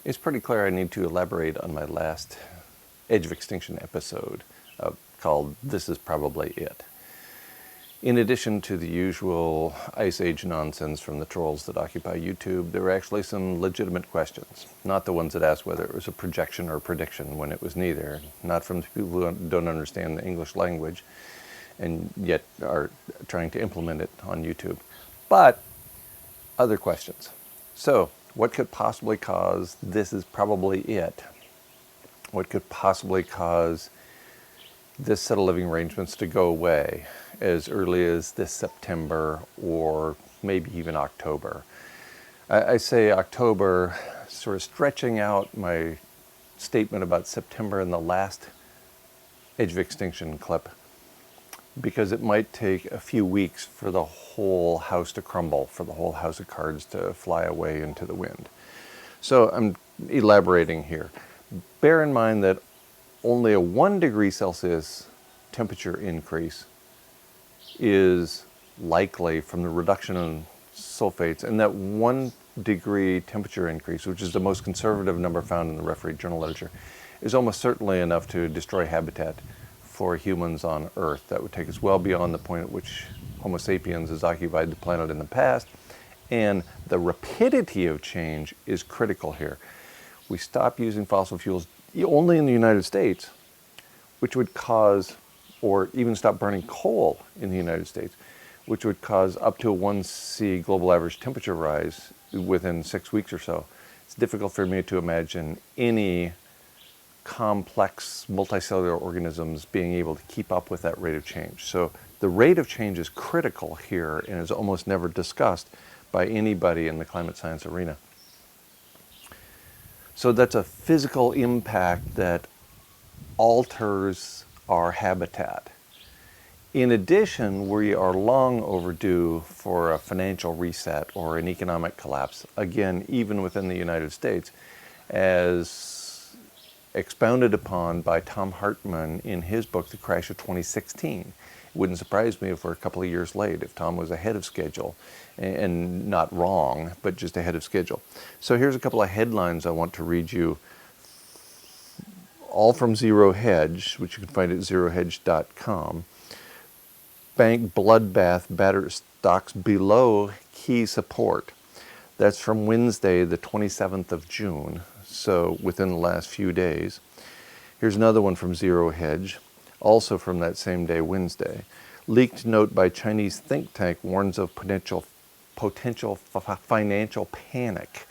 It's pretty clear I need to elaborate on my last Edge of Extinction episode called This Is Probably It. In addition to the usual Ice Age nonsense from the trolls that occupy YouTube, there were actually some legitimate questions. Not the ones that asked whether it was a projection or a prediction when it was neither. Not from the people who don't understand the English language and yet are trying to implement it on YouTube. But other questions. So, what could possibly cause This Is Probably It? What could possibly cause this set of living arrangements to go away as early as this September or maybe even October? I say October, sort of stretching out my statement about September in the last Edge of Extinction clip, because it might take a few weeks for the whole house to crumble, for the whole house of cards to fly away into the wind. So I'm elaborating here. Bear in mind that only a 1 degree Celsius temperature increase is likely from the reduction in sulfates, and that 1 degree temperature increase, which is the most conservative number found in the refereed journal literature, is almost certainly enough to destroy habitat for humans on Earth. That would take us well beyond the point at which Homo sapiens has occupied the planet in the past, and the rapidity of change is critical here. We stop using fossil fuels only in the United States, which would cause, or even stop burning coal in the United States, which would cause up to a 1°C global average temperature rise within 6 weeks or so. It's difficult for me to imagine any complex multicellular organisms being able to keep up with that rate of change. So the rate of change is critical here and is almost never discussed by anybody in the climate science arena. So that's a physical impact that alters our habitat. In addition, we are long overdue for a financial reset or an economic collapse, again, even within the United States, as expounded upon by Tom Hartman in his book, The Crash of 2016. It wouldn't surprise me if we're a couple of years late, if Tom was ahead of schedule, and not wrong, but just ahead of schedule. So here's a couple of headlines I want to read you, all from Zero Hedge, which you can find at zerohedge.com. Bank bloodbath batter stocks below key support. That's from Wednesday, the 27th of June, so within the last few days. Here's another one from Zero Hedge, also from that same day, Wednesday. Leaked note by Chinese think tank warns of potential financial panic.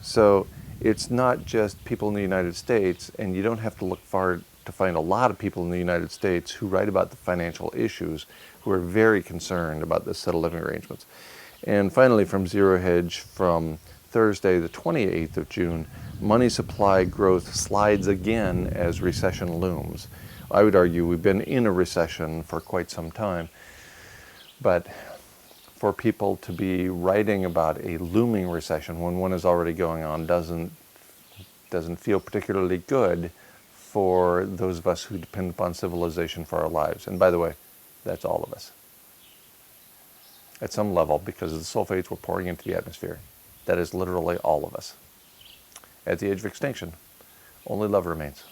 So it's not just people in the United States, and you don't have to look far to find a lot of people in the United States who write about the financial issues, who are very concerned about this set of living arrangements. And finally, from Zero Hedge, from Thursday, the 28th of June, money supply growth slides again as recession looms. I would argue we've been in a recession for quite some time, but for people to be writing about a looming recession when one is already going on doesn't feel particularly good for those of us who depend upon civilization for our lives. And by the way, that's all of us. At some level, because of the sulfates we're pouring into the atmosphere, that is literally all of us. At the edge of extinction, only love remains.